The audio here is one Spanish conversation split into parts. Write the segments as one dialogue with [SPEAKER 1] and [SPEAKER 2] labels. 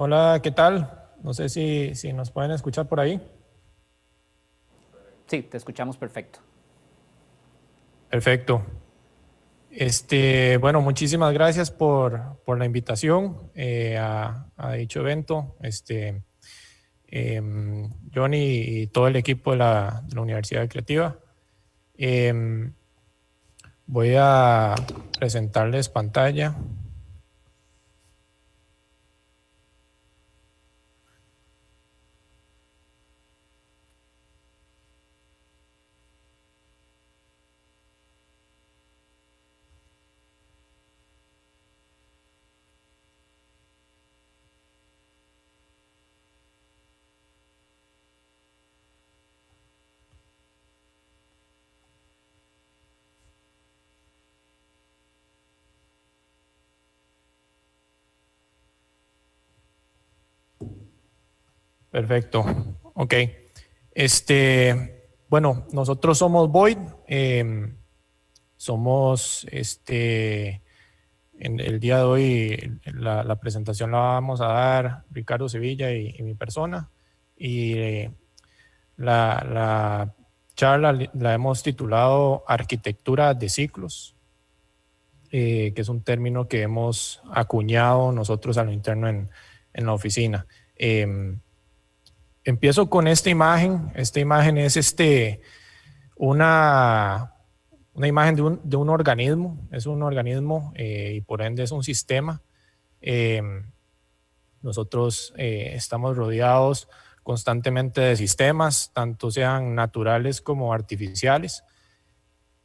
[SPEAKER 1] Hola, ¿qué tal? No sé si nos pueden escuchar por ahí.
[SPEAKER 2] Sí, te escuchamos perfecto.
[SPEAKER 1] Perfecto. Bueno, muchísimas gracias por la invitación a dicho evento. Johnny y todo el equipo de la Universidad Creativa. Em, Voy a presentarles pantalla. Perfecto. Ok. Bueno, nosotros somos Void. Somos en el día de hoy la presentación la vamos a dar Ricardo Sevilla y mi persona. Y la charla la hemos titulado Arquitectura de ciclos, que es un término que hemos acuñado nosotros a lo interno en la oficina. Empiezo con esta imagen. Esta imagen es una, una imagen de un organismo. Es un organismo y por ende es un sistema. Eh, Nosotros estamos rodeados constantemente de sistemas, tanto sean naturales como artificiales,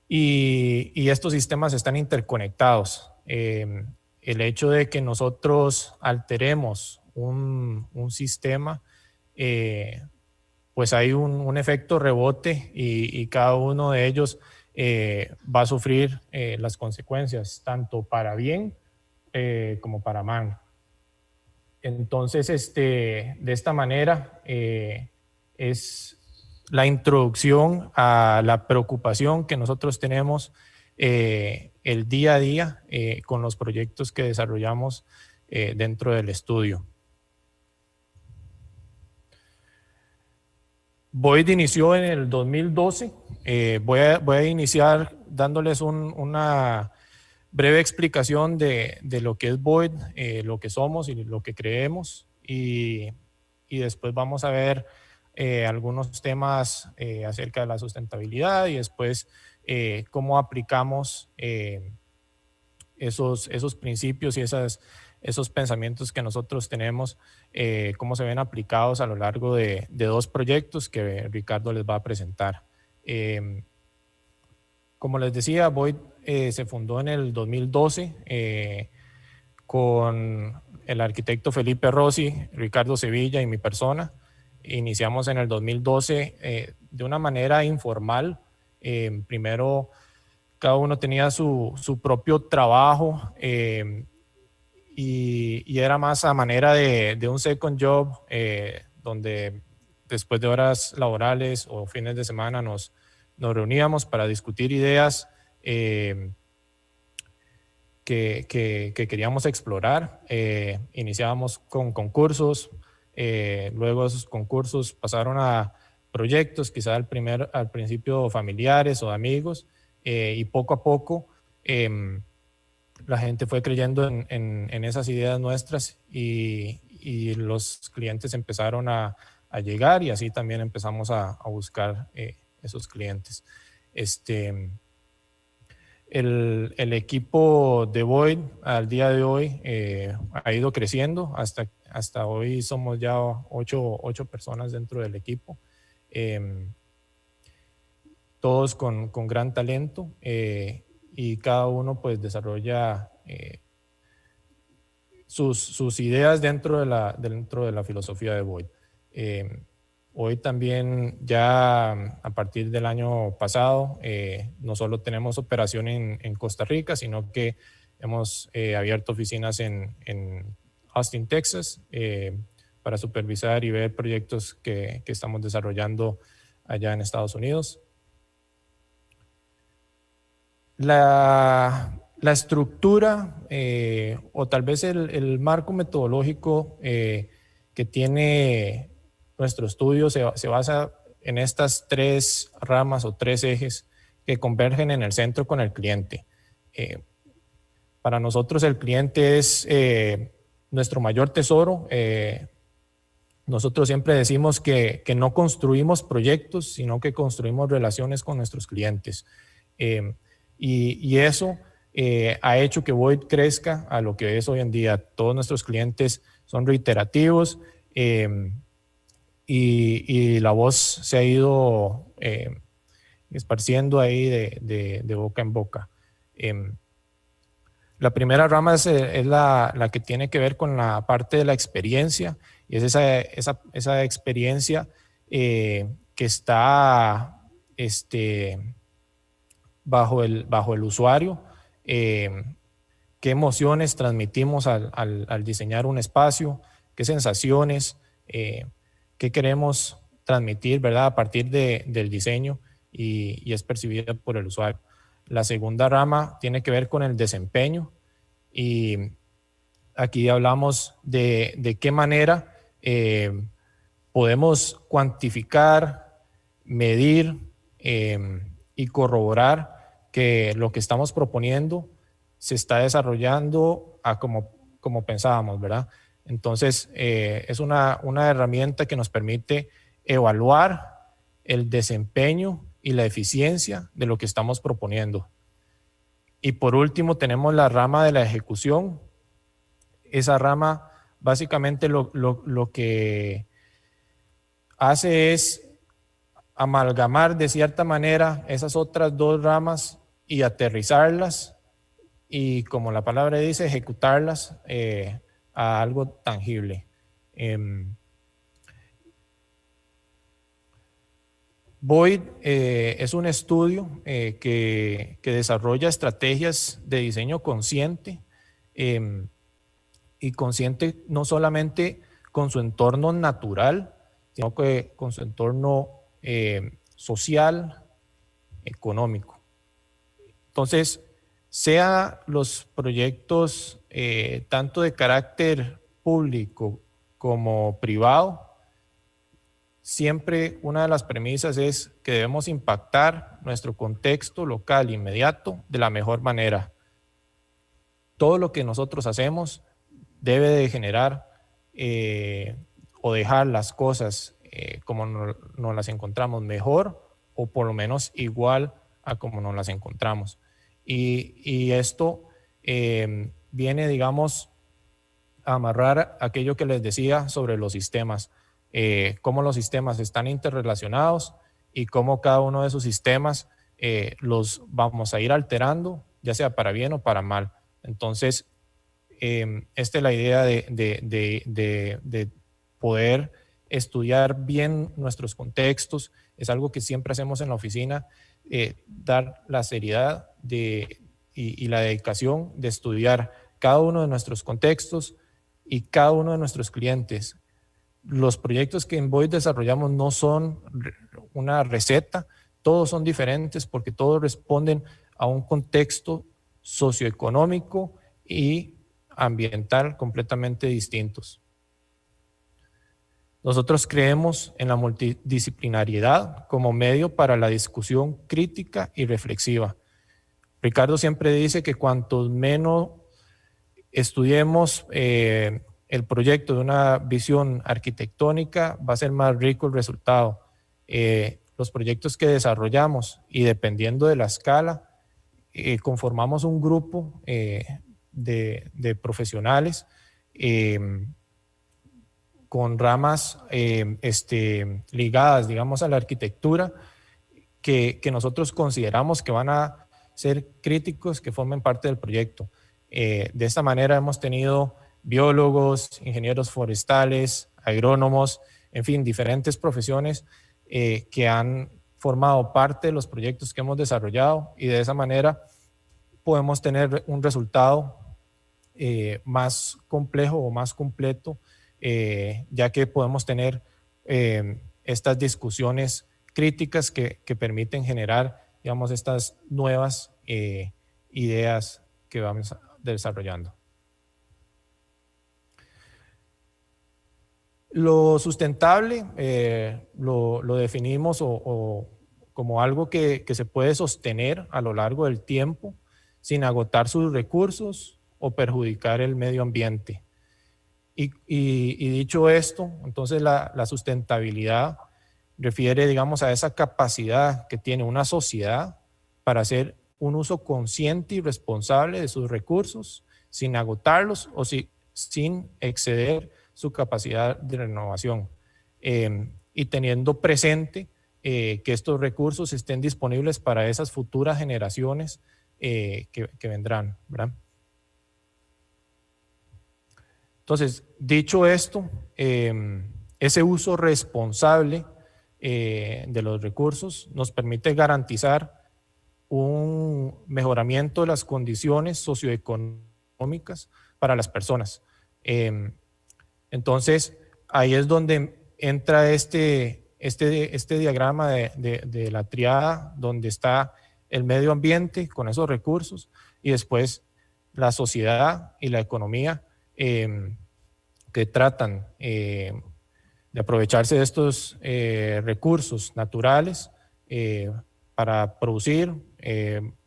[SPEAKER 1] y estos sistemas están interconectados. El hecho de que nosotros alteremos un sistema, eh, pues hay un efecto rebote y cada uno de ellos va a sufrir las consecuencias, tanto para bien como para mal. Entonces, de esta manera es la introducción a la preocupación que nosotros tenemos el día a día con los proyectos que desarrollamos dentro del estudio. Void inició en el 2012. Voy a iniciar dándoles una breve explicación de lo que es Void, lo que somos y lo que creemos, y después vamos a ver algunos temas acerca de la sustentabilidad y después cómo aplicamos esos principios y esos pensamientos que nosotros tenemos, cómo se ven aplicados a lo largo de dos proyectos que Ricardo les va a presentar. Como les decía, Void se fundó en el 2012 con el arquitecto Felipe Rossi, Ricardo Sevilla y mi persona. Iniciamos en el 2012 de una manera informal. Primero, cada uno tenía su propio trabajo y era más a manera de un second job, donde después de horas laborales o fines de semana nos reuníamos para discutir ideas que queríamos explorar. Iniciábamos con concursos, luego esos concursos pasaron a proyectos, quizá al principio familiares o amigos, y poco a poco la gente fue creyendo en esas ideas nuestras y los clientes empezaron a llegar, y así también empezamos a buscar esos clientes. El equipo de Void al día de hoy ha ido creciendo. Hasta hoy somos ya ocho personas dentro del equipo, eh, todos con gran talento, y cada uno pues desarrolla sus ideas dentro de la filosofía de Void. Hoy también ya a partir del año pasado no solo tenemos operación en Costa Rica, sino que hemos abierto oficinas en Austin, Texas, para supervisar y ver proyectos que estamos desarrollando allá en Estados Unidos. La La estructura o tal vez el marco metodológico que tiene nuestro estudio se basa en estas tres ramas o tres ejes que convergen en el centro con el cliente. Para nosotros el cliente es nuestro mayor tesoro. Nosotros siempre decimos que no construimos proyectos, sino que construimos relaciones con nuestros clientes. Y eso ha hecho que Void crezca a lo que es hoy en día. Todos nuestros clientes son reiterativos y la voz se ha ido esparciendo ahí de boca en boca. La primera rama es la que tiene que ver con la parte de la experiencia, y es esa experiencia que está bajo el usuario. Qué emociones transmitimos al diseñar un espacio, qué sensaciones, qué queremos transmitir, ¿verdad?, a partir del diseño y es percibida por el usuario. La segunda rama tiene que ver con el desempeño, y aquí hablamos de qué manera podemos cuantificar, medir y corroborar que lo que estamos proponiendo se está desarrollando como pensábamos, ¿verdad? Entonces, es una herramienta que nos permite evaluar el desempeño y la eficiencia de lo que estamos proponiendo. Y por último tenemos la rama de la ejecución. Esa rama básicamente lo que hace es amalgamar de cierta manera esas otras dos ramas y aterrizarlas y, como la palabra dice, ejecutarlas a algo tangible. Void es un estudio que desarrolla estrategias de diseño consciente, y consciente no solamente con su entorno natural, sino que con su entorno social, económico. Entonces, sea los proyectos tanto de carácter público como privado, siempre una de las premisas es que debemos impactar nuestro contexto local inmediato de la mejor manera. Todo lo que nosotros hacemos debe de generar o dejar las cosas como nos las encontramos, mejor o por lo menos igual a como nos las encontramos. Y esto viene, digamos, a amarrar aquello que les decía sobre los sistemas. Cómo los sistemas están interrelacionados y cómo cada uno de esos sistemas los vamos a ir alterando, ya sea para bien o para mal. Entonces, esta es la idea de poder estudiar bien nuestros contextos. Es algo que siempre hacemos en la oficina, dar la seriedad y la dedicación de estudiar cada uno de nuestros contextos y cada uno de nuestros clientes. Los proyectos que en Void desarrollamos no son una receta, todos son diferentes porque todos responden a un contexto socioeconómico y ambiental completamente distintos. Nosotros creemos en la multidisciplinariedad como medio para la discusión crítica y reflexiva. Ricardo siempre dice que cuanto menos estudiemos el proyecto de una visión arquitectónica, va a ser más rico el resultado. Los proyectos que desarrollamos, y dependiendo de la escala, conformamos un grupo de profesionales con ramas ligadas, digamos, a la arquitectura, que nosotros consideramos que van a ser críticos, que formen parte del proyecto. De esta manera hemos tenido biólogos, ingenieros forestales, agrónomos, en fin, diferentes profesiones que han formado parte de los proyectos que hemos desarrollado, y de esa manera podemos tener un resultado más complejo o más completo, ya que podemos tener estas discusiones críticas que permiten generar, digamos, estas nuevas ideas que vamos desarrollando. Lo sustentable lo definimos como algo que se puede sostener a lo largo del tiempo sin agotar sus recursos o perjudicar el medio ambiente. Y dicho esto, entonces la sustentabilidad refiere, digamos, a esa capacidad que tiene una sociedad para hacer un uso consciente y responsable de sus recursos sin agotarlos o sin exceder su capacidad de renovación, y teniendo presente que estos recursos estén disponibles para esas futuras generaciones que vendrán, ¿verdad? Entonces, dicho esto, ese uso responsable de los recursos nos permite garantizar un mejoramiento de las condiciones socioeconómicas para las personas. Entonces, ahí es donde entra este diagrama de la triada, donde está el medio ambiente con esos recursos y después la sociedad y la economía que tratan de aprovecharse de estos recursos naturales para producir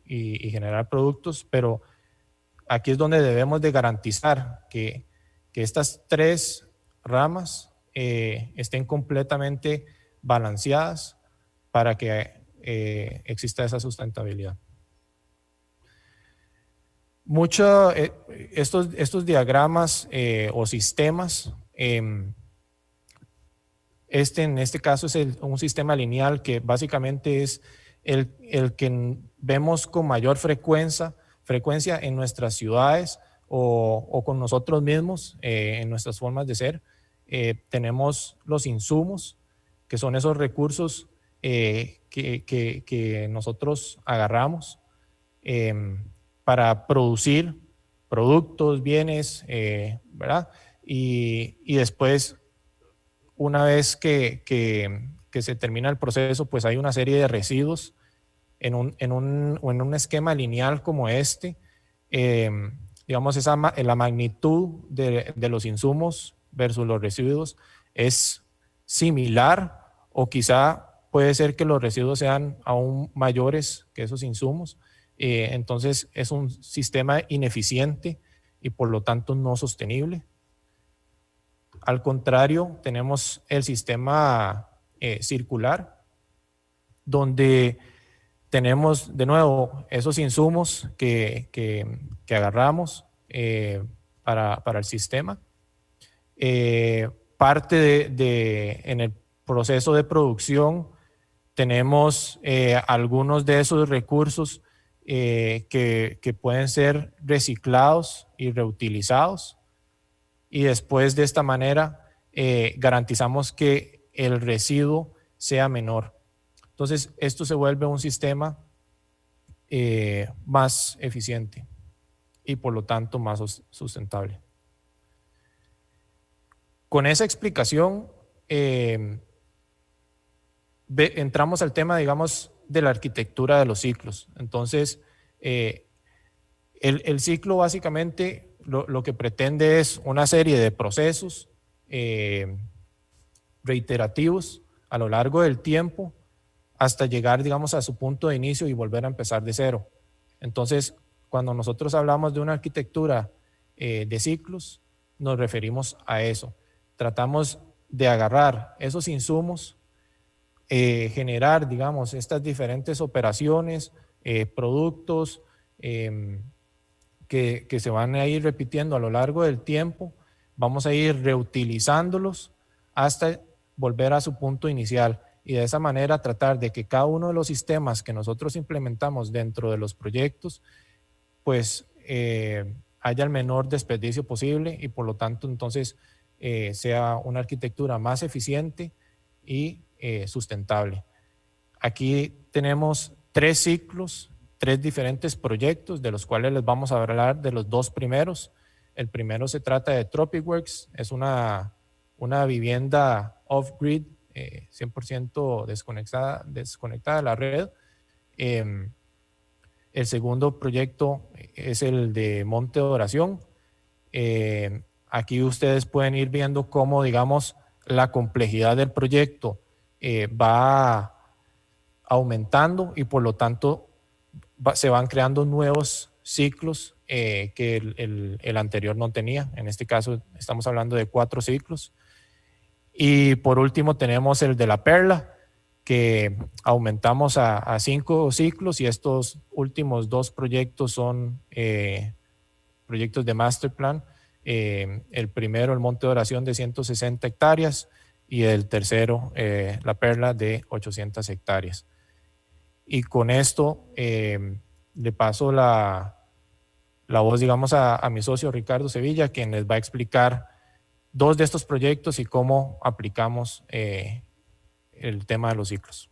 [SPEAKER 1] y generar productos, pero aquí es donde debemos de garantizar que estas tres ramas estén completamente balanceadas para que exista esa sustentabilidad. Estos diagramas o sistemas, en este caso es un sistema lineal que básicamente es el que vemos con mayor frecuencia en nuestras ciudades o con nosotros mismos en nuestras formas de ser. Tenemos los insumos, que son esos recursos que nosotros agarramos para producir productos, bienes, ¿verdad? Y después, una vez que se termina el proceso, pues hay una serie de residuos en un esquema lineal como este. Digamos, la magnitud de los insumos versus los residuos es similar, o quizá puede ser que los residuos sean aún mayores que esos insumos. Entonces es un sistema ineficiente y por lo tanto no sostenible. Al contrario, tenemos el sistema circular, donde tenemos de nuevo esos insumos que agarramos para el sistema. En el proceso de producción tenemos algunos de esos recursos que pueden ser reciclados y reutilizados, y después de esta manera garantizamos que el residuo sea menor. Entonces esto se vuelve un sistema más eficiente y por lo tanto más sustentable. Con esa explicación entramos al tema, digamos, de la arquitectura de los ciclos. Entonces, el ciclo básicamente lo que pretende es una serie de procesos reiterativos a lo largo del tiempo hasta llegar, digamos, a su punto de inicio y volver a empezar de cero. Entonces, cuando nosotros hablamos de una arquitectura de ciclos, nos referimos a eso. Tratamos de agarrar esos insumos, generar, digamos, estas diferentes operaciones, productos que se van a ir repitiendo a lo largo del tiempo. Vamos a ir reutilizándolos hasta volver a su punto inicial, y de esa manera tratar de que cada uno de los sistemas que nosotros implementamos dentro de los proyectos pues haya el menor desperdicio posible y por lo tanto entonces sea una arquitectura más eficiente y sustentable. Aquí tenemos 3 ciclos, 3 diferentes proyectos, de los cuales les vamos a hablar de los 2 primeros. El primero se trata de TropicWorks, es una vivienda off-grid, 100% desconectada de la red, El segundo proyecto es el de Monte de Oración. Aquí ustedes pueden ir viendo cómo, digamos, la complejidad del proyecto va aumentando y por lo tanto se van creando nuevos ciclos que el anterior no tenía. En este caso estamos hablando de 4 ciclos. Y por último tenemos el de La Perla, que aumentamos a 5 ciclos, y estos últimos 2 proyectos son proyectos de master plan. El primero, el Monte de Oración, de 160 hectáreas, y el tercero, La Perla, de 800 hectáreas. Y con esto le paso la voz, digamos, a mi socio Ricardo Sevilla, quien les va a explicar 2 de estos proyectos y cómo aplicamos el tema de los ciclos.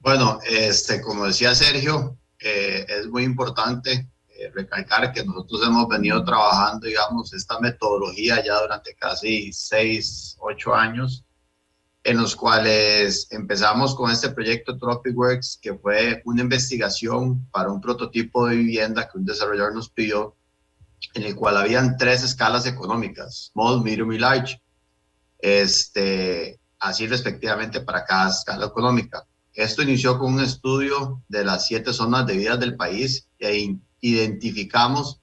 [SPEAKER 2] Bueno, como decía Sergio, es muy importante recalcar que nosotros hemos venido trabajando, digamos, esta metodología ya durante casi 6, 8 años, en los cuales empezamos con este proyecto TropicWorks, que fue una investigación para un prototipo de vivienda que un desarrollador nos pidió, en el cual habían 3 escalas económicas: small, medium y large, así respectivamente para cada escala económica. Esto inició con un estudio de las 7 zonas de vida del país, y ahí identificamos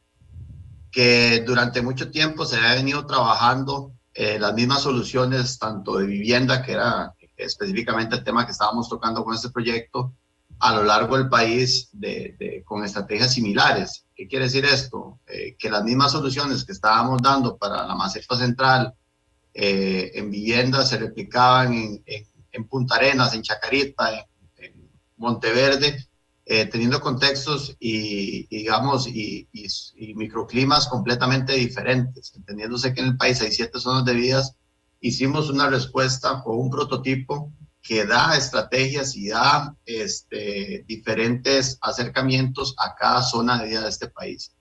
[SPEAKER 2] que durante mucho tiempo se había venido trabajando las mismas soluciones, tanto de vivienda, que era específicamente el tema que estábamos tocando con este proyecto, a lo largo del país con estrategias similares. ¿Qué quiere decir esto? Que las mismas soluciones que estábamos dando para la Maceta Central en vivienda se replicaban en Punta Arenas, en Chacarita, en Monteverde, teniendo contextos digamos, y microclimas completamente diferentes. Entendiéndose que en el país hay 7 zonas de vidas, hicimos una respuesta o un prototipo que da estrategias y da diferentes acercamientos a cada zona de vida de este país.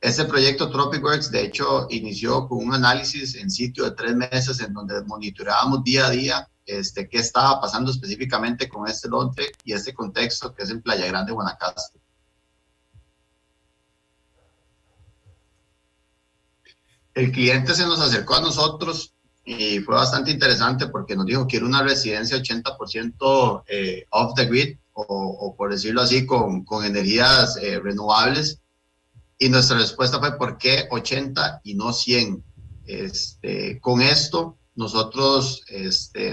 [SPEAKER 2] Este proyecto TropicWorks, de hecho, inició con un análisis en sitio de 3 meses, en donde monitoreábamos día a día qué estaba pasando específicamente con este lote y este contexto, que es en Playa Grande, Guanacaste. El cliente se nos acercó a nosotros y fue bastante interesante, porque nos dijo que era una residencia 80% off the grid, o por decirlo así, con energías renovables. Y nuestra respuesta fue: ¿por qué 80 y no 100? Con esto nosotros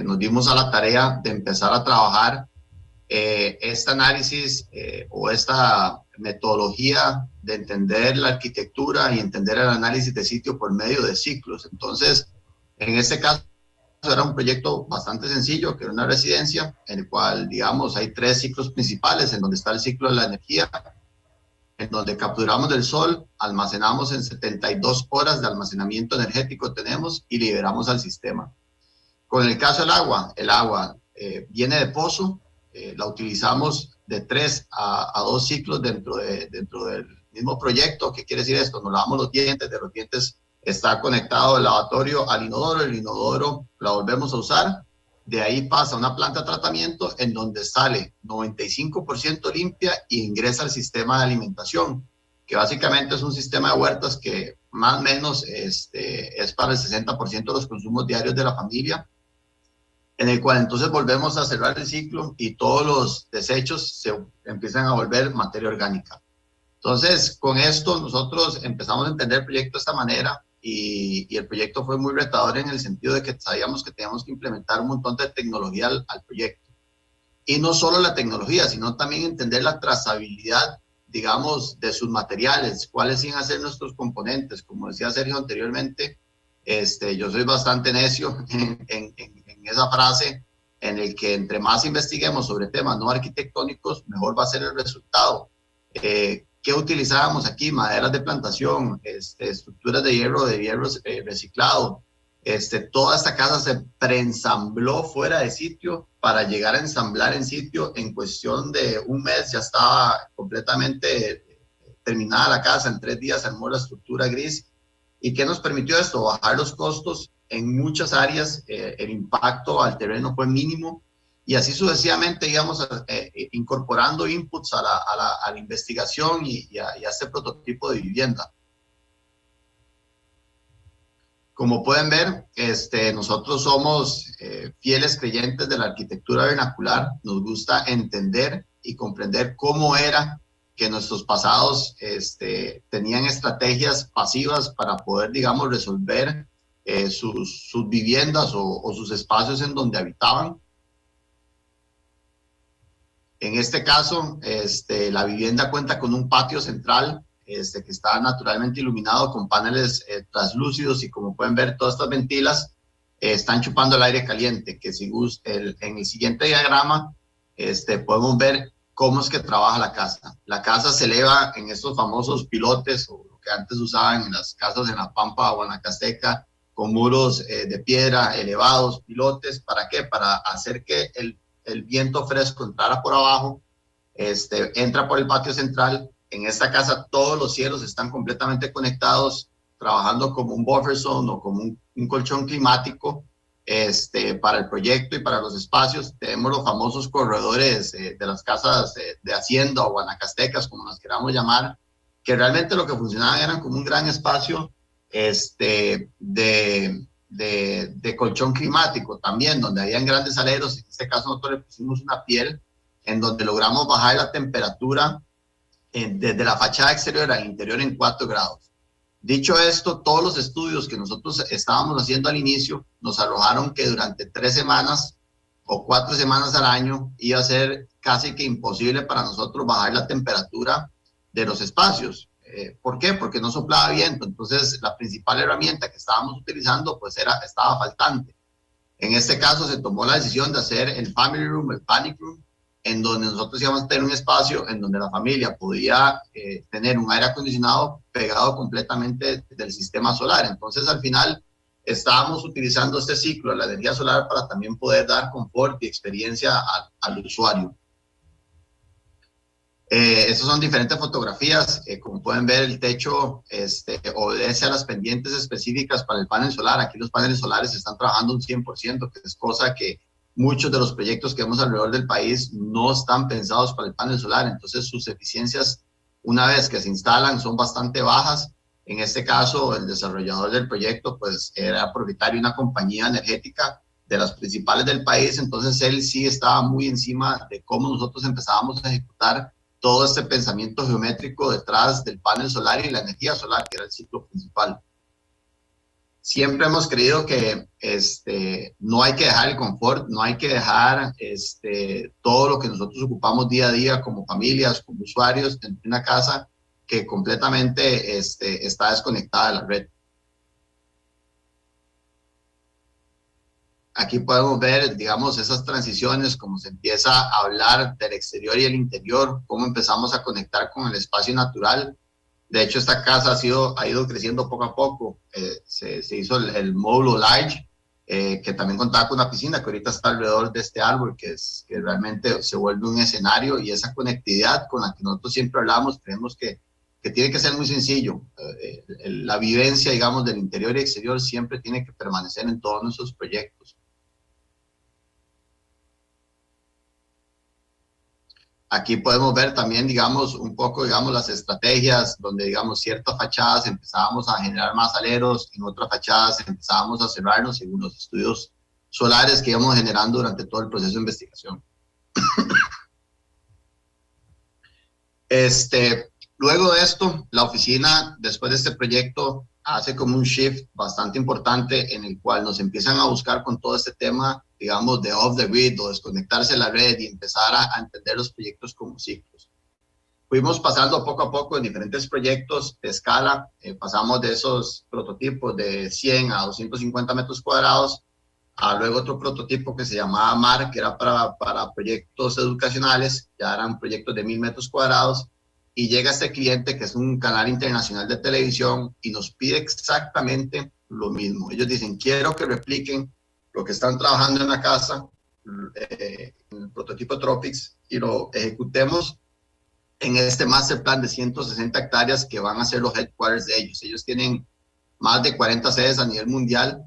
[SPEAKER 2] nos dimos a la tarea de empezar a trabajar este análisis o esta metodología de entender la arquitectura y entender el análisis de sitio por medio de ciclos. Entonces, en este caso era un proyecto bastante sencillo, que era una residencia en el cual, digamos, hay 3 ciclos principales, en donde está el ciclo de la energía, en donde capturamos del sol, almacenamos en 72 horas de almacenamiento energético tenemos, y liberamos al sistema. Con el caso del agua, el agua viene de pozo, la utilizamos de 3 a 2 ciclos dentro del mismo proyecto. ¿Qué quiere decir esto? Nos lavamos los dientes, de los dientes está conectado el lavatorio al inodoro, el inodoro la volvemos a usar, de ahí pasa a una planta de tratamiento, en donde sale 95% limpia e ingresa al sistema de alimentación, que básicamente es un sistema de huertas que más o menos es para el 60% de los consumos diarios de la familia, en el cual entonces volvemos a cerrar el ciclo y todos los desechos se empiezan a volver materia orgánica. Entonces, con esto nosotros empezamos a entender el proyecto de esta manera, y el proyecto fue muy retador, en el sentido de que sabíamos que teníamos que implementar un montón de tecnología al proyecto. Y no solo la tecnología, sino también entender la trazabilidad, digamos, de sus materiales, cuáles iban a ser nuestros componentes. Como decía Sergio anteriormente, yo soy bastante necio en esa frase, en el que entre más investiguemos sobre temas no arquitectónicos, mejor va a ser el resultado. ¿Qué utilizábamos aquí? Maderas de plantación, estructuras de hierro reciclado. Toda esta casa se preensambló fuera de sitio para llegar a ensamblar en sitio. En cuestión de un mes ya estaba completamente terminada la casa. En 3 días se armó la estructura gris. ¿Y qué nos permitió esto? Bajar los costos en muchas áreas. El impacto al terreno fue mínimo. y así sucesivamente íbamos incorporando inputs a la investigación y a este prototipo de vivienda. Como pueden ver, nosotros somos fieles creyentes de la arquitectura vernacular. Nos gusta entender y comprender cómo era que nuestros pasados tenían estrategias pasivas para poder, digamos, resolver sus viviendas o sus espacios en donde habitaban. En este caso, la vivienda cuenta con un patio central que está naturalmente iluminado con paneles translúcidos, y como pueden ver, todas estas ventilas están chupando el aire caliente, que si en el siguiente diagrama podemos ver cómo es que trabaja la casa. La casa se eleva en estos famosos pilotes, o lo que antes usaban en las casas en la Pampa Guanacasteca, con muros de piedra elevados, pilotes. ¿Para qué? Para hacer que el viento fresco entrara por abajo, entra por el patio central. En esta casa todos los cielos están completamente conectados, trabajando como un buffer zone o como un colchón climático para el proyecto y para los espacios. Tenemos los famosos corredores de las casas de hacienda o guanacastecas, como las queramos llamar, que realmente lo que funcionaban eran como un gran espacio de colchón climático también, donde habían grandes aleros. En este caso nosotros le pusimos una piel en donde logramos bajar la temperatura desde la fachada exterior al interior en 4 grados. Dicho esto, todos los estudios que nosotros estábamos haciendo al inicio nos arrojaron que durante 3 semanas o 4 semanas al año iba a ser casi que imposible para nosotros bajar la temperatura de los espacios. ¿Por qué? Porque no soplaba viento. Entonces la principal herramienta que estábamos utilizando pues estaba faltante. En este caso se tomó la decisión de hacer el family room, el panic room, en donde nosotros íbamos a tener un espacio en donde la familia podía tener un aire acondicionado pegado completamente del sistema solar. Entonces al final estábamos utilizando este ciclo de la energía solar para también poder dar confort y experiencia al usuario. Estas son diferentes fotografías. Como pueden ver, el techo obedece a las pendientes específicas para el panel solar. Aquí los paneles solares están trabajando un 100%, que es cosa que muchos de los proyectos que vemos alrededor del país no están pensados para el panel solar. Entonces sus eficiencias, una vez que se instalan, son bastante bajas. En este caso, el desarrollador del proyecto pues era propietario de una compañía energética de las principales del país. Entonces él sí estaba muy encima de cómo nosotros empezábamos a ejecutar todo este pensamiento geométrico detrás del panel solar y la energía solar, que era el ciclo principal. Siempre hemos creído que no hay que dejar el confort, no hay que dejar todo lo que nosotros ocupamos día a día como familias, como usuarios, en una casa que completamente está desconectada de la red. Aquí podemos ver, digamos, esas transiciones, cómo se empieza a hablar del exterior y el interior, cómo empezamos a conectar con el espacio natural. De hecho, esta casa ha ido creciendo poco a poco. Se hizo el módulo large, que también contaba con una piscina, que ahorita está alrededor de este árbol, que realmente se vuelve un escenario, y esa conectividad con la que nosotros siempre hablamos, creemos que tiene que ser muy sencillo. La vivencia, digamos, del interior y exterior siempre tiene que permanecer en todos nuestros proyectos. Aquí podemos ver también, digamos, un poco, digamos, las estrategias donde, digamos, ciertas fachadas empezábamos a generar más aleros, en otras fachadas empezábamos a cerrarnos según los estudios solares que íbamos generando durante todo el proceso de investigación. Luego de esto, la oficina, después de este proyecto, hace como un shift bastante importante en el cual nos empiezan a buscar con todo este tema, digamos, de off the grid o desconectarse de la red y empezar a entender los proyectos como ciclos. Fuimos pasando poco a poco en diferentes proyectos de escala. Pasamos de esos prototipos de 100 a 250 metros cuadrados a luego otro prototipo que se llamaba MAR, que era para proyectos educacionales. Ya eran proyectos de 1000 metros cuadrados. Y llega este cliente, que es un canal internacional de televisión, y nos pide exactamente lo mismo. Ellos dicen: quiero que repliquen lo que están trabajando en la casa, en el prototipo Tropics, y lo ejecutemos en este master plan de 160 hectáreas que van a ser los headquarters de ellos. Ellos tienen más de 40 sedes a nivel mundial,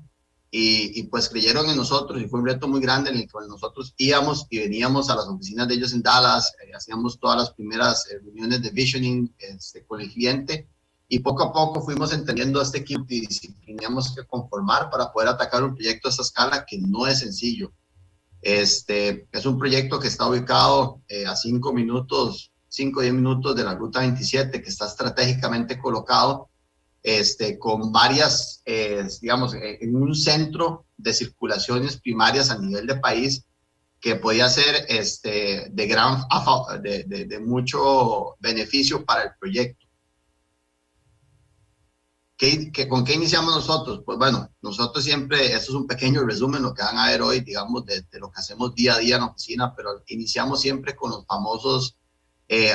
[SPEAKER 2] y pues creyeron en nosotros y fue un reto muy grande en el que nosotros íbamos y veníamos a las oficinas de ellos en Dallas, hacíamos todas las primeras reuniones de visioning con el cliente y poco a poco fuimos entendiendo a este equipo y teníamos que conformar para poder atacar un proyecto a esta escala que no es sencillo. Es un proyecto que está ubicado a 5 o 10 minutos de la Ruta 27, que está estratégicamente colocado con varias, digamos, en un centro de circulaciones primarias a nivel de país que podía ser de mucho beneficio para el proyecto. ¿Con qué iniciamos nosotros? Pues bueno, nosotros siempre, esto es un pequeño resumen, lo que van a ver hoy, digamos, de lo que hacemos día a día en la oficina, pero iniciamos siempre con los famosos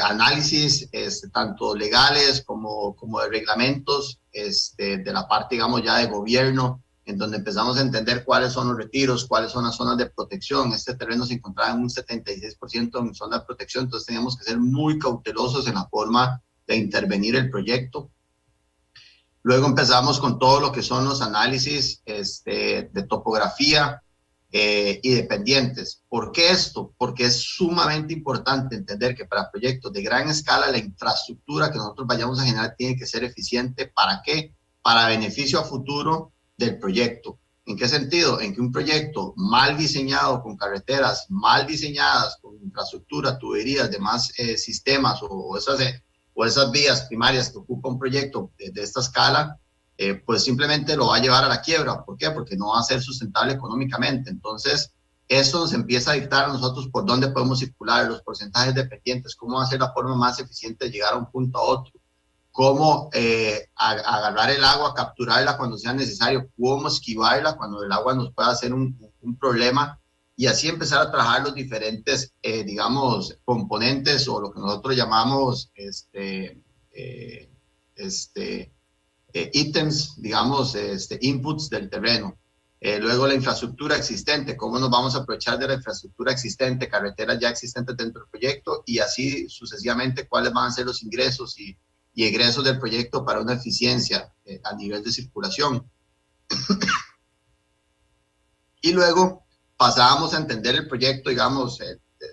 [SPEAKER 2] análisis, tanto legales como de reglamentos, de la parte, digamos, ya de gobierno, en donde empezamos a entender cuáles son los retiros, cuáles son las zonas de protección. Este terreno se encontraba en un 76% en zona de protección, entonces teníamos que ser muy cautelosos en la forma de intervenir el proyecto. Luego empezamos con todo lo que son los análisis de topografía y de pendientes. ¿Por qué esto? Porque es sumamente importante entender que para proyectos de gran escala la infraestructura que nosotros vayamos a generar tiene que ser eficiente. ¿Para qué? Para beneficio a futuro del proyecto. ¿En qué sentido? En que un proyecto mal diseñado, con carreteras mal diseñadas, con infraestructura, tuberías, demás sistemas o esas vías primarias que ocupa un proyecto de esta escala, pues simplemente lo va a llevar a la quiebra. ¿Por qué? Porque no va a ser sustentable económicamente. Entonces, eso nos empieza a dictar a nosotros por dónde podemos circular, los porcentajes de pendientes, cómo va a ser la forma más eficiente de llegar a un punto a otro, cómo agarrar el agua, capturarla cuando sea necesario, cómo esquivarla cuando el agua nos pueda hacer un problema, y así empezar a trabajar los diferentes, digamos, componentes o lo que nosotros llamamos ítems, digamos, inputs del terreno. Luego la infraestructura existente, cómo nos vamos a aprovechar de la infraestructura existente, carreteras ya existentes dentro del proyecto, y así sucesivamente cuáles van a ser los ingresos y egresos del proyecto para una eficiencia a nivel de circulación. Y luego pasábamos a entender el proyecto, digamos,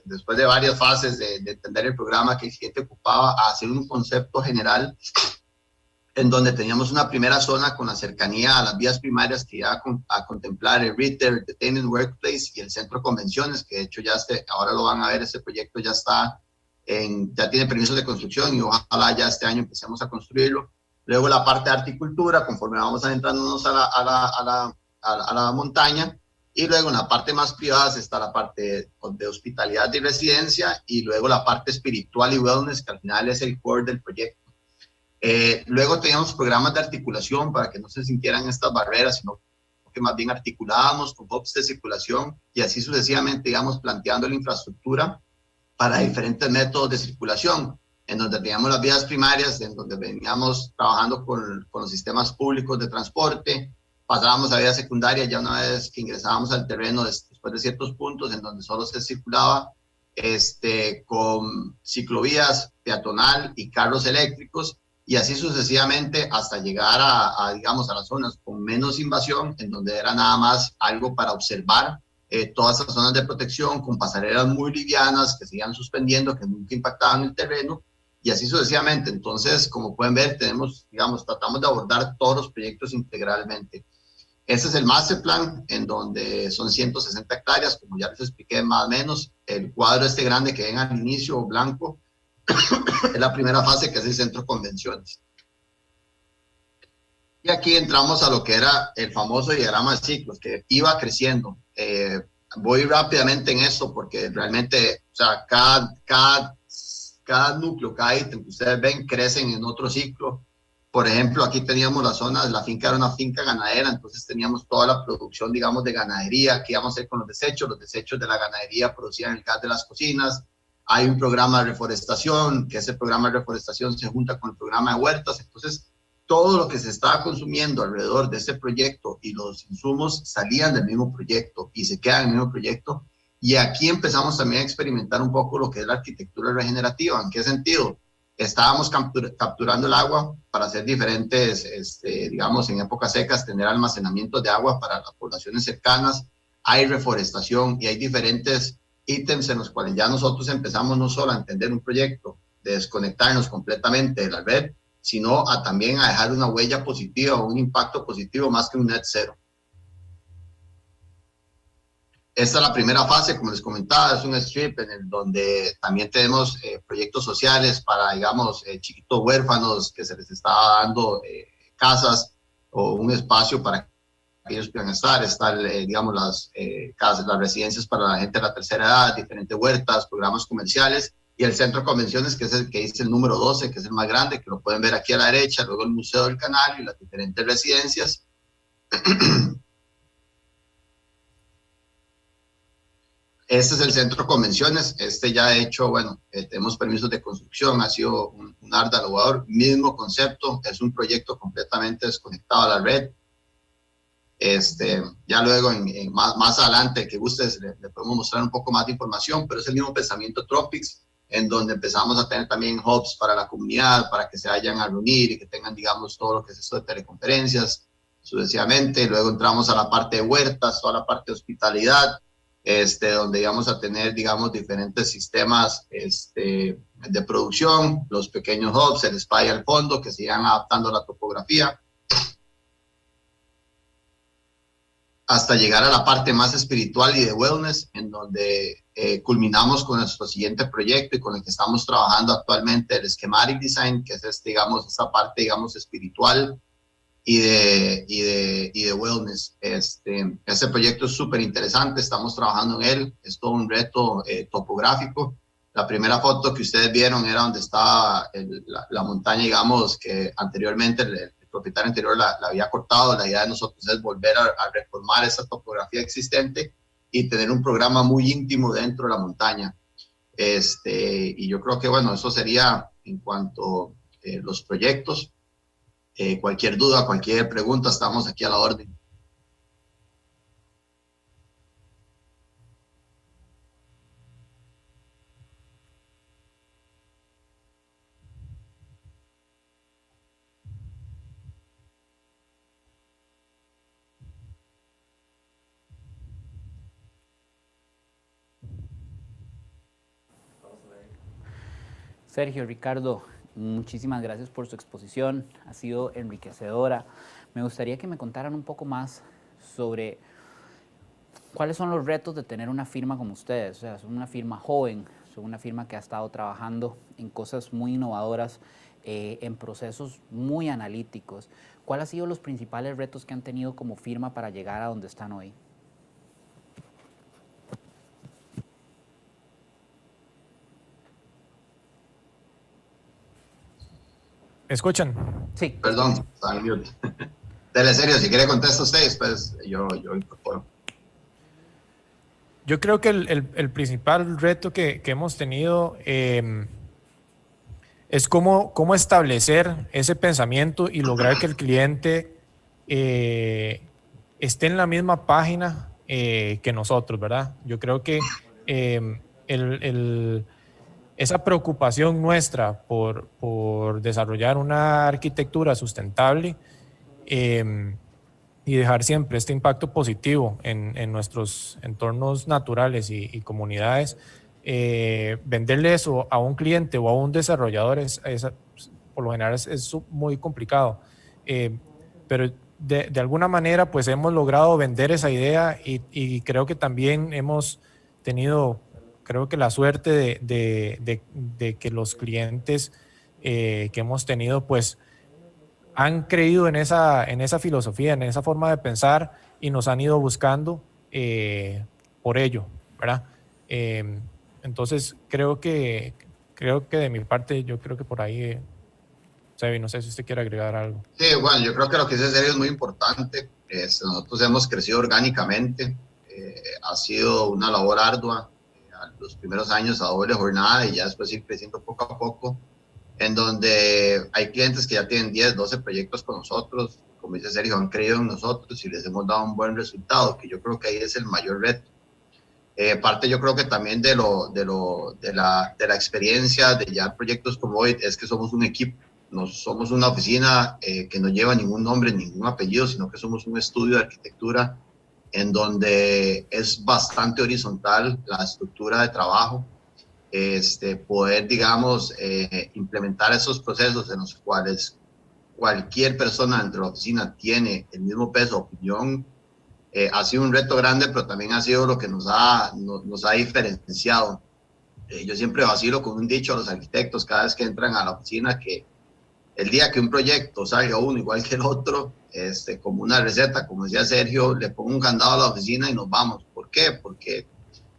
[SPEAKER 2] después de varias fases de entender el programa que el cliente ocupaba, a hacer un concepto general en donde teníamos una primera zona con la cercanía a las vías primarias que iba a contemplar el retail, entertainment, workplace y el centro de convenciones, que de hecho ya ahora lo van a ver, este proyecto ya está ya tiene permisos de construcción y ojalá ya este año empecemos a construirlo. Luego la parte de horticultura, conforme vamos adentrándonos a la montaña, y luego en la parte más privada está la parte de hospitalidad y residencia, y luego la parte espiritual y wellness, que al final es el core del proyecto. Luego teníamos programas de articulación para que no se sintieran estas barreras, sino que más bien articulábamos con hubs de circulación y así sucesivamente, digamos, planteando la infraestructura para diferentes métodos de circulación, en donde teníamos las vías primarias, en donde veníamos trabajando con los sistemas públicos de transporte, pasábamos a vías secundarias ya una vez que ingresábamos al terreno después de ciertos puntos en donde solo se circulaba con ciclovías, peatonal y carros eléctricos, y así sucesivamente hasta llegar digamos, a las zonas con menos invasión, en donde era nada más algo para observar todas esas zonas de protección con pasarelas muy livianas que se iban suspendiendo, que nunca impactaban el terreno, y así sucesivamente. Entonces, como pueden ver, tratamos de abordar todos los proyectos integralmente. Ese es el master plan, en donde son 160 hectáreas, como ya les expliqué más o menos. El cuadro grande que ven al inicio, blanco, es la primera fase, que es el centro de convenciones. Y aquí entramos a lo que era el famoso diagrama de ciclos, que iba creciendo. Voy rápidamente en esto porque realmente, o sea, cada núcleo, cada ítem que ustedes ven, crecen en otro ciclo. Por ejemplo, aquí teníamos la zona, la finca era una finca ganadera, entonces teníamos toda la producción, digamos, de ganadería, que íbamos a hacer con los desechos de la ganadería producían el gas de las cocinas. Hay un programa de reforestación, que ese programa de reforestación se junta con el programa de huertas, entonces todo lo que se estaba consumiendo alrededor de ese proyecto y los insumos salían del mismo proyecto y se quedan en el mismo proyecto. Y aquí empezamos también a experimentar un poco lo que es la arquitectura regenerativa. ¿En qué sentido? estábamos capturando el agua para hacer diferentes, digamos, en épocas secas, tener almacenamientos de agua para las poblaciones cercanas. Hay reforestación y hay diferentes ítems en los cuales ya nosotros empezamos no solo a entender un proyecto de desconectarnos completamente de la red, sino también a dejar una huella positiva o un impacto positivo más que un net cero. Esta es la primera fase, como les comentaba, es un strip en el donde también tenemos proyectos sociales para, digamos, chiquitos huérfanos que se les está dando casas o un espacio para que ellos puedan estar. Están, digamos, las casas, las residencias para la gente de la tercera edad, diferentes huertas, programas comerciales, y el centro de convenciones, que es el que dice el número 12, que es el más grande, que lo pueden ver aquí a la derecha, luego el Museo del Canal y las diferentes residencias. Este es el centro de convenciones. Ya ha hecho, bueno, tenemos permisos de construcción, ha sido un ardua labor, mismo concepto, es un proyecto completamente desconectado a la red. Ya luego, más adelante, que ustedes le podemos mostrar un poco más de información, pero es el mismo pensamiento Tropics, en donde empezamos a tener también hubs para la comunidad, para que se vayan a reunir y que tengan, digamos, todo lo que es esto de teleconferencias, sucesivamente. Luego entramos a la parte de huertas, toda la parte de hospitalidad, donde íbamos a tener, digamos, diferentes sistemas de producción, los pequeños hubs, el spa al fondo, que se iban adaptando a la topografía, hasta llegar a la parte más espiritual y de wellness, en donde culminamos con nuestro siguiente proyecto y con el que estamos trabajando actualmente, el Schematic Design, que es, digamos, esa parte, digamos, espiritual y de wellness. Este proyecto es súper interesante, estamos trabajando en él, es todo un reto topográfico. La primera foto que ustedes vieron era donde estaba la montaña, digamos, que anteriormente el propietario anterior la había cortado. La idea de nosotros es volver a reformar esa topografía existente y tener un programa muy íntimo dentro de la montaña. Y yo creo que, bueno, eso sería en cuanto a los proyectos. Cualquier duda, cualquier pregunta, estamos aquí a la orden.
[SPEAKER 3] Sergio, Ricardo, muchísimas gracias por su exposición, ha sido enriquecedora. Me gustaría que me contaran un poco más sobre cuáles son los retos de tener una firma como ustedes. O sea, son una firma joven, son una firma que ha estado trabajando en cosas muy innovadoras, en procesos muy analíticos. ¿Cuáles han sido los principales retos que han tenido como firma para llegar a donde están hoy?
[SPEAKER 1] ¿Me escuchan?
[SPEAKER 3] Sí.
[SPEAKER 2] Perdón, estaba en mute. Dele serio, si quiere contestar ustedes, pues yo incorporo.
[SPEAKER 1] Yo creo que el principal reto que hemos tenido es cómo establecer ese pensamiento y lograr que el cliente esté en la misma página que nosotros, ¿verdad? Yo creo que esa preocupación nuestra por desarrollar una arquitectura sustentable y dejar siempre este impacto positivo en nuestros entornos naturales y comunidades, venderle eso a un cliente o a un desarrollador por lo general es muy complicado. Pero de alguna manera pues hemos logrado vender esa idea y creo que también hemos tenido, creo que la suerte de que los clientes que hemos tenido pues han creído en esa filosofía, en esa forma de pensar y nos han ido buscando por ello, ¿verdad? Entonces creo que de mi parte, yo creo que por ahí, Sebi, no sé si usted quiere agregar algo.
[SPEAKER 2] Sí, bueno, yo creo que lo que dice Sergio es muy importante. Nosotros hemos crecido orgánicamente, ha sido una labor ardua, los primeros años a doble jornada y ya después ir creciendo poco a poco, en donde hay clientes que ya tienen 10, 12 proyectos con nosotros, como dice Sergio, han creído en nosotros y les hemos dado un buen resultado, que yo creo que ahí es el mayor reto. Parte yo creo que también de la experiencia de ya proyectos como hoy es que somos un equipo, no somos una oficina que no lleva ningún nombre, ningún apellido, sino que somos un estudio de arquitectura en donde es bastante horizontal la estructura de trabajo, poder, digamos, implementar esos procesos en los cuales cualquier persona dentro de la oficina tiene el mismo peso, opinión. Ha sido un reto grande, pero también ha sido lo que nos ha diferenciado. Yo siempre vacilo con un dicho a los arquitectos cada vez que entran a la oficina, que el día que un proyecto salga uno igual que el otro, como una receta, como decía Sergio, le pongo un candado a la oficina y nos vamos. ¿Por qué? Porque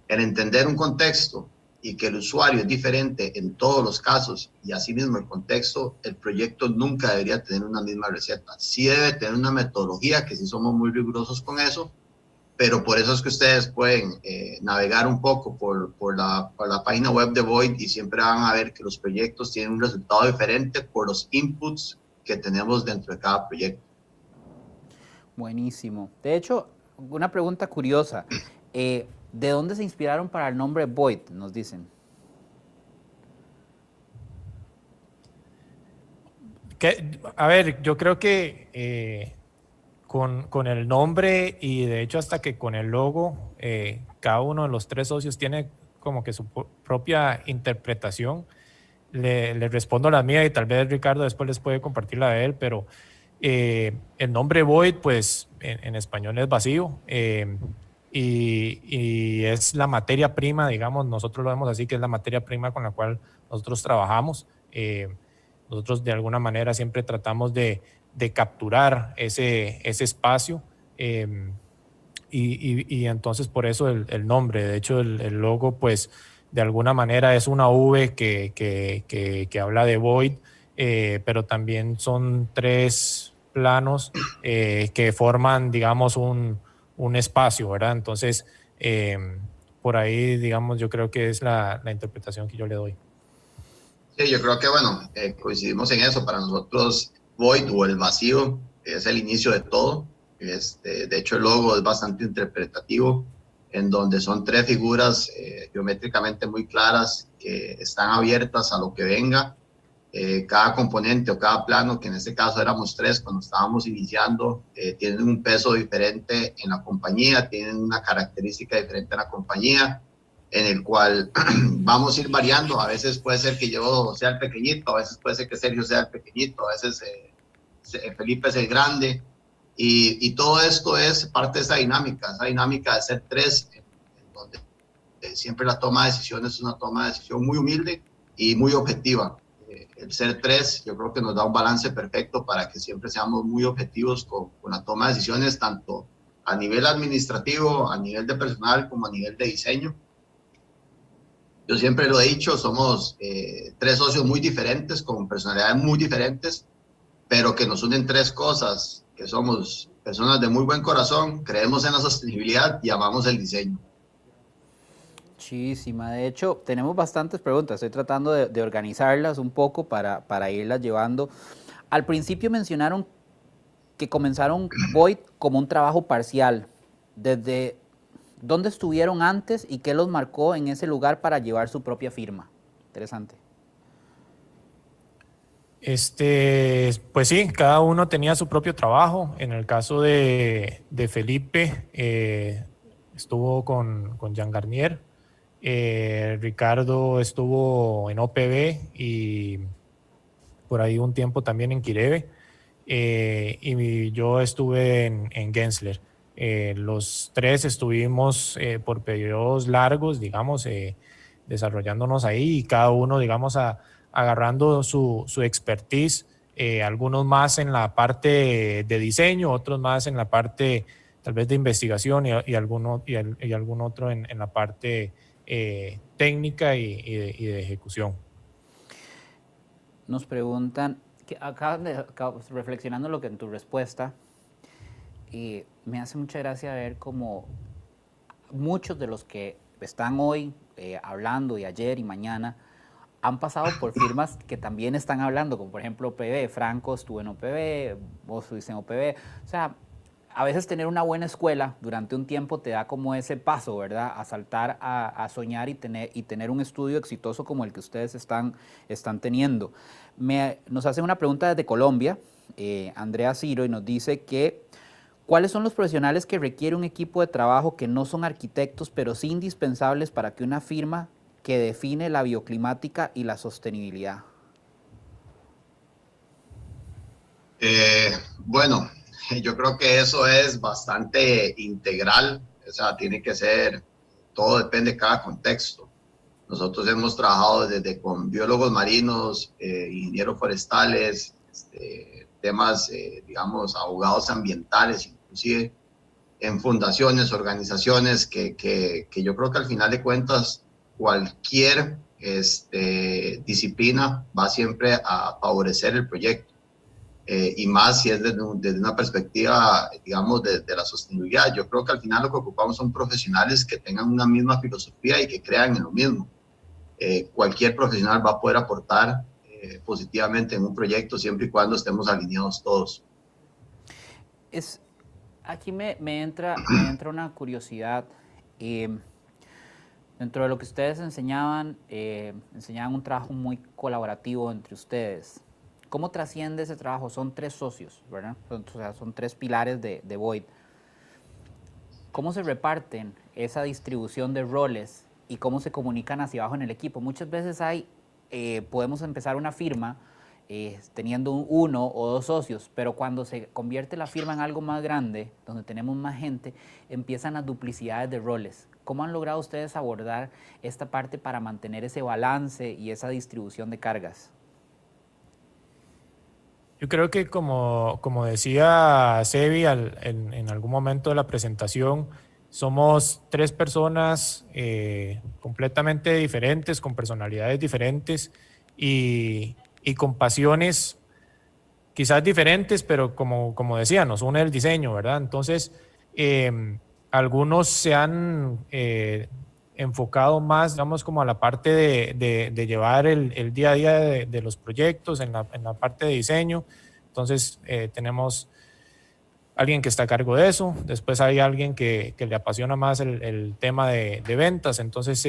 [SPEAKER 2] el entender un contexto y que el usuario es diferente en todos los casos, y asimismo el contexto, el proyecto nunca debería tener una misma receta. Sí debe tener una metodología, que sí somos muy rigurosos con eso, pero por eso es que ustedes pueden navegar un poco por la página web de Void y siempre van a ver que los proyectos tienen un resultado diferente por los inputs que tenemos dentro de cada proyecto.
[SPEAKER 3] Buenísimo. De hecho, una pregunta curiosa. ¿De dónde se inspiraron para el nombre Void? Nos dicen.
[SPEAKER 1] A ver, yo creo que con el nombre y de hecho hasta que con el logo, cada uno de los tres socios tiene como que su propia interpretación. Le respondo la mía y tal vez Ricardo después les puede compartir la de él, pero el nombre Void, pues en español es vacío, y es la materia prima, digamos, nosotros lo vemos así, que es la materia prima con la cual nosotros trabajamos. Nosotros de alguna manera siempre tratamos de capturar ese espacio, y entonces por eso el nombre. De hecho, el logo, pues de alguna manera es una V que habla de void, pero también son tres planos que forman, digamos, un espacio, ¿verdad? Entonces, por ahí, digamos, yo creo que es la interpretación que yo le doy.
[SPEAKER 2] Sí, yo creo que, bueno, coincidimos en eso. Para nosotros, Void o el vacío es el inicio de todo. De hecho, el logo es bastante interpretativo, en donde son tres figuras geométricamente muy claras que están abiertas a lo que venga. Cada componente o cada plano, que en este caso éramos tres cuando estábamos iniciando, tienen un peso diferente en la compañía, tienen una característica diferente en la compañía, en el cual vamos a ir variando. A veces puede ser que yo sea el pequeñito, a veces puede ser que Sergio sea el pequeñito, a veces Felipe es el grande, y todo esto es parte de esa dinámica de ser tres, en donde siempre la toma de decisiones es una toma de decisión muy humilde y muy objetiva. El ser tres, yo creo que nos da un balance perfecto para que siempre seamos muy objetivos con la toma de decisiones, tanto a nivel administrativo, a nivel de personal, como a nivel de diseño. Yo siempre lo he dicho, somos tres socios muy diferentes, con personalidades muy diferentes, pero que nos unen tres cosas, que somos personas de muy buen corazón, creemos en la sostenibilidad y amamos el diseño.
[SPEAKER 3] Muchísima. De hecho, tenemos bastantes preguntas. Estoy tratando de organizarlas un poco para irlas llevando. Al principio mencionaron que comenzaron Void como un trabajo parcial. ¿Desde dónde estuvieron antes y qué los marcó en ese lugar para llevar su propia firma? Interesante.
[SPEAKER 1] Pues sí, cada uno tenía su propio trabajo. En el caso de Felipe, estuvo con Jean Garnier. Ricardo estuvo en OPB y por ahí un tiempo también en Quireve, y yo estuve en Gensler. Los tres estuvimos por periodos largos, digamos, desarrollándonos ahí, y cada uno, digamos, agarrando su expertise, algunos más en la parte de diseño, otros más en la parte tal vez de investigación, y algún otro en la parte técnica y de ejecución.
[SPEAKER 3] Nos preguntan, que acá reflexionando lo que en tu respuesta, me hace mucha gracia ver cómo muchos de los que están hoy hablando, y ayer y mañana, han pasado por firmas que también están hablando, como por ejemplo OPB. Franco estuvo en OPB, vos estuviste en OPB. O sea, a veces tener una buena escuela durante un tiempo te da como ese paso, ¿verdad? A saltar a soñar y tener un estudio exitoso como el que ustedes están teniendo. Nos hace una pregunta desde Colombia, Andrea Ciro, y nos dice que ¿cuáles son los profesionales que requiere un equipo de trabajo que no son arquitectos, pero sí indispensables para que una firma que define la bioclimática y la sostenibilidad?
[SPEAKER 2] Bueno, yo creo que eso es bastante integral, o sea, tiene que ser, todo depende de cada contexto. Nosotros hemos trabajado desde con biólogos marinos, ingenieros forestales, temas, digamos, abogados ambientales, inclusive en fundaciones, organizaciones, que yo creo que al final de cuentas cualquier disciplina va siempre a favorecer el proyecto. Y más si es desde una perspectiva, digamos, de la sostenibilidad. Yo creo que al final lo que ocupamos son profesionales que tengan una misma filosofía y que crean en lo mismo. Cualquier profesional va a poder aportar positivamente en un proyecto siempre y cuando estemos alineados todos.
[SPEAKER 3] Aquí me entra una curiosidad. Dentro de lo que ustedes enseñaban un trabajo muy colaborativo entre ustedes. ¿Cómo trasciende ese trabajo? Son 3 socios, ¿verdad? O sea, son 3 pilares de Void. ¿Cómo se reparten esa distribución de roles y cómo se comunican hacia abajo en el equipo? Muchas veces podemos empezar una firma teniendo 1 o 2 socios, pero cuando se convierte la firma en algo más grande, donde tenemos más gente, empiezan las duplicidades de roles. ¿Cómo han logrado ustedes abordar esta parte para mantener ese balance y esa distribución de cargas?
[SPEAKER 1] Yo creo que como decía Sebi en algún momento de la presentación, somos 3 personas completamente diferentes, con personalidades diferentes y con pasiones quizás diferentes, pero como decía, nos une el diseño, ¿verdad? Entonces, algunos se han enfocado más, digamos, como a la parte de llevar el día a día de los proyectos en la parte de diseño. Entonces, tenemos alguien que está a cargo de eso, después hay alguien que le apasiona más el tema de ventas, entonces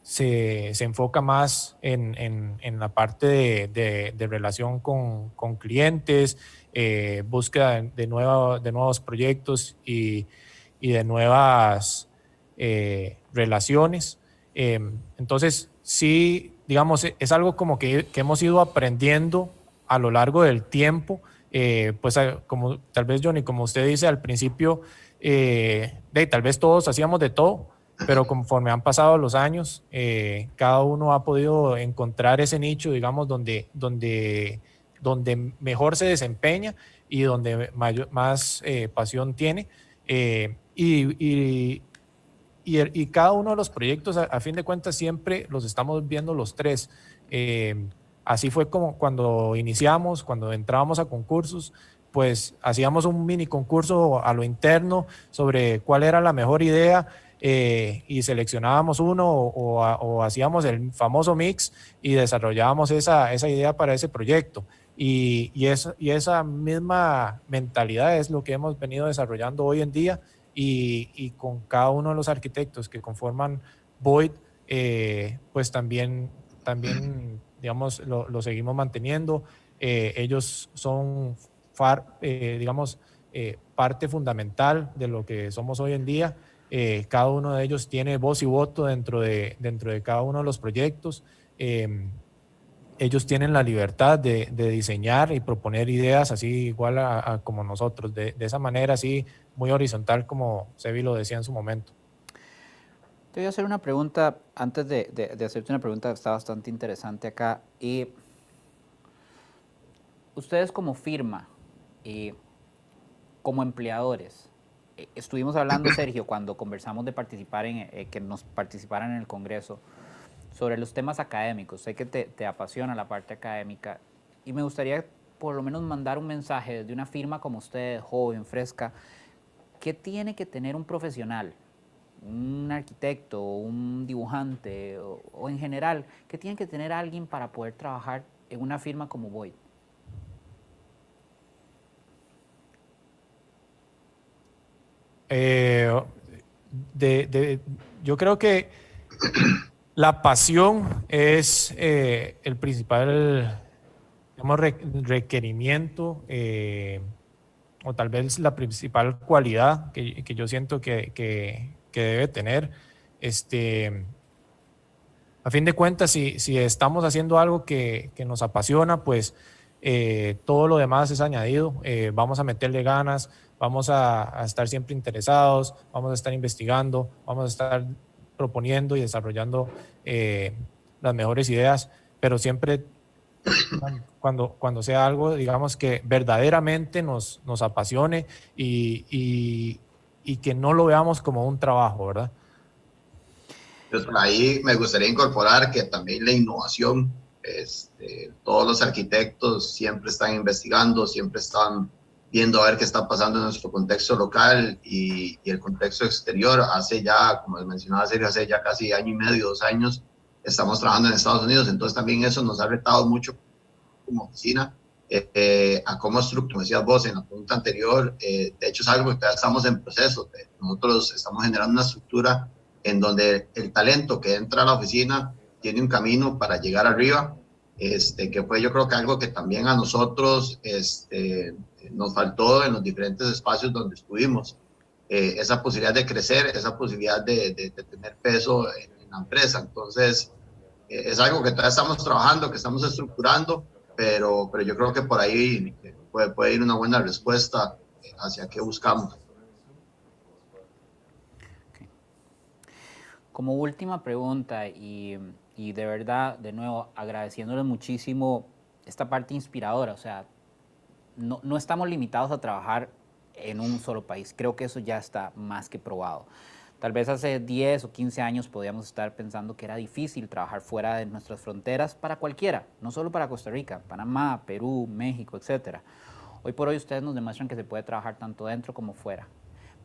[SPEAKER 1] se enfoca más en la parte de relación con clientes, búsqueda de nuevos proyectos y de nuevas relaciones. Entonces, sí, digamos, es algo como que hemos ido aprendiendo a lo largo del tiempo. Pues como tal vez Johnny, como usted dice al principio, tal vez todos hacíamos de todo, pero conforme han pasado los años, cada uno ha podido encontrar ese nicho, digamos, donde mejor se desempeña y donde más pasión tiene. Y cada uno de los proyectos, a fin de cuentas, siempre los estamos viendo los 3. Así fue como cuando iniciamos, cuando entrábamos a concursos, pues hacíamos un mini concurso a lo interno sobre cuál era la mejor idea y seleccionábamos uno o hacíamos el famoso mix y desarrollábamos esa idea para ese proyecto. Y esa misma mentalidad es lo que hemos venido desarrollando hoy en día y con cada uno de los arquitectos que conforman Void, pues también digamos, lo seguimos manteniendo. Ellos son, digamos, parte fundamental de lo que somos hoy en día. Cada uno de ellos tiene voz y voto dentro de cada uno de los proyectos. Ellos tienen la libertad de diseñar y proponer ideas así igual a como nosotros, de esa manera así muy horizontal como Sebi lo decía en su momento.
[SPEAKER 3] Te voy a hacer una pregunta, antes de hacerte una pregunta que está bastante interesante acá. Ustedes como firma, como empleadores, estuvimos hablando, Sergio, cuando conversamos de participar que nos participaran en el Congreso, sobre los temas académicos. Sé que te apasiona la parte académica y me gustaría por lo menos mandar un mensaje desde una firma como usted, joven, fresca. ¿Qué tiene que tener un profesional, un arquitecto, un dibujante o en general, qué tiene que tener alguien para poder trabajar en una firma como Void?
[SPEAKER 1] Yo creo que la pasión es el principal, digamos, requerimiento, o tal vez la principal cualidad que yo siento que debe tener. A fin de cuentas, si estamos haciendo algo que nos apasiona, pues todo lo demás es añadido. Vamos a meterle ganas, vamos a estar siempre interesados, vamos a estar investigando, vamos a estar proponiendo y desarrollando las mejores ideas, pero siempre cuando sea algo, digamos, que verdaderamente nos apasione y que no lo veamos como un trabajo, ¿verdad?
[SPEAKER 2] Pues por ahí me gustaría incorporar que también la innovación, todos los arquitectos siempre están investigando, siempre están viendo a ver qué está pasando en nuestro contexto local y el contexto exterior. Hace ya, como mencionaba Sergio, hace ya casi año y medio, 2 años, estamos trabajando en Estados Unidos, entonces también eso nos ha retado mucho como oficina, a cómo estructurar, como decías vos en la pregunta anterior, de hecho es algo que todavía estamos en proceso. Nosotros estamos generando una estructura en donde el talento que entra a la oficina tiene un camino para llegar arriba, que fue yo creo que algo que también a nosotros nos faltó en los diferentes espacios donde estuvimos, esa posibilidad de crecer, esa posibilidad de tener peso en la empresa. Entonces, es algo que todavía estamos trabajando, que estamos estructurando, pero yo creo que por ahí puede ir una buena respuesta hacia qué buscamos.
[SPEAKER 3] Como última pregunta, y de verdad, de nuevo, agradeciéndoles muchísimo esta parte inspiradora, o sea, no estamos limitados a trabajar en un solo país, creo que eso ya está más que probado. Tal vez hace 10 o 15 años podíamos estar pensando que era difícil trabajar fuera de nuestras fronteras para cualquiera, no solo para Costa Rica, Panamá, Perú, México, etc. Hoy por hoy ustedes nos demuestran que se puede trabajar tanto dentro como fuera.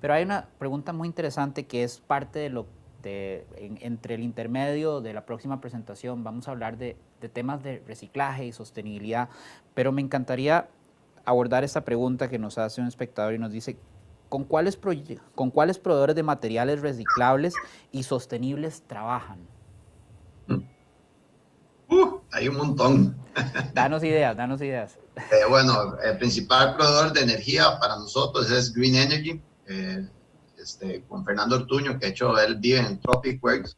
[SPEAKER 3] Pero hay una pregunta muy interesante que es parte de entre el intermedio de la próxima presentación. Vamos a hablar de temas de reciclaje y sostenibilidad, pero me encantaría abordar esta pregunta que nos hace un espectador y nos dice: ¿con cuáles proveedores de materiales reciclables y sostenibles trabajan?
[SPEAKER 2] Hay un montón.
[SPEAKER 3] Danos ideas, danos ideas.
[SPEAKER 2] Bueno, el principal proveedor de energía para nosotros es Green Energy, con Fernando Ortuño, que de hecho él vive en Tropic Works.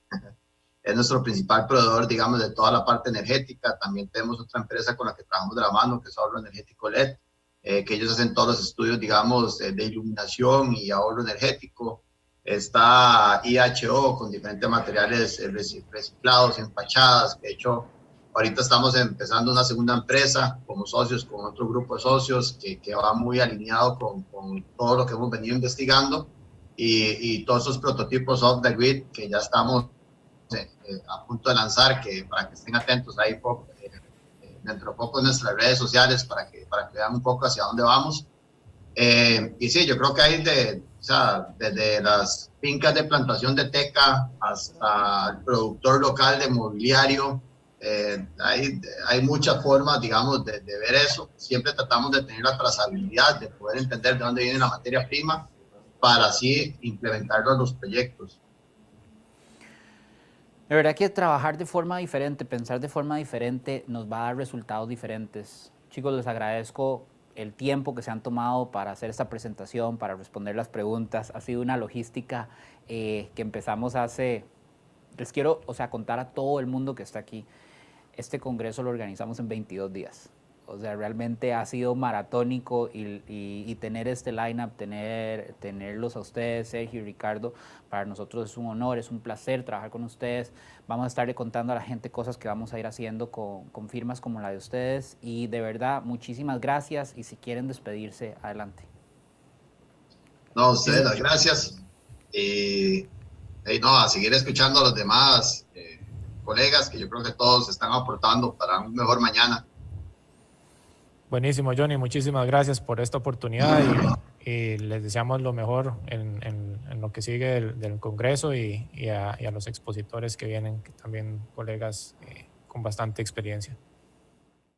[SPEAKER 2] Es nuestro principal proveedor, digamos, de toda la parte energética. También tenemos otra empresa con la que trabajamos de la mano, que es Ahorro Energético LED, que ellos hacen todos los estudios, digamos, de iluminación y ahorro energético. Está IHO con diferentes materiales reciclados en fachadas, que de hecho ahorita estamos empezando una segunda empresa como socios, con otro grupo de socios que va muy alineado con todo lo que hemos venido investigando y todos esos prototipos off the grid que ya estamos a punto de lanzar, que para que estén atentos ahí dentro de poco en nuestras redes sociales para que vean un poco hacia dónde vamos. Y sí, yo creo que hay desde las fincas de plantación de teca hasta el productor local de mobiliario. Hay muchas formas, digamos, de ver eso. Siempre tratamos de tener la trazabilidad, de poder entender de dónde viene la materia prima para así implementarlo en los proyectos.
[SPEAKER 3] De verdad que trabajar de forma diferente, pensar de forma diferente nos va a dar resultados diferentes. Chicos, les agradezco el tiempo que se han tomado para hacer esta presentación, para responder las preguntas. Ha sido una logística que empezamos hace... Les quiero, contar a todo el mundo que está aquí. Este congreso lo organizamos en 22 días. O sea, realmente ha sido maratónico y tener este line-up, tenerlos a ustedes, Sergio y Ricardo, para nosotros es un honor, es un placer trabajar con ustedes. Vamos a estarle contando a la gente cosas que vamos a ir haciendo con firmas como la de ustedes. Y de verdad, muchísimas gracias. Y si quieren despedirse, adelante.
[SPEAKER 2] No, ustedes las gracias. No, a seguir escuchando a los demás colegas, que yo creo que todos están aportando para un mejor mañana.
[SPEAKER 1] Buenísimo, Johnny. Muchísimas gracias por esta oportunidad y les deseamos lo mejor en lo que sigue del Congreso y a los expositores que vienen, que también colegas con bastante experiencia.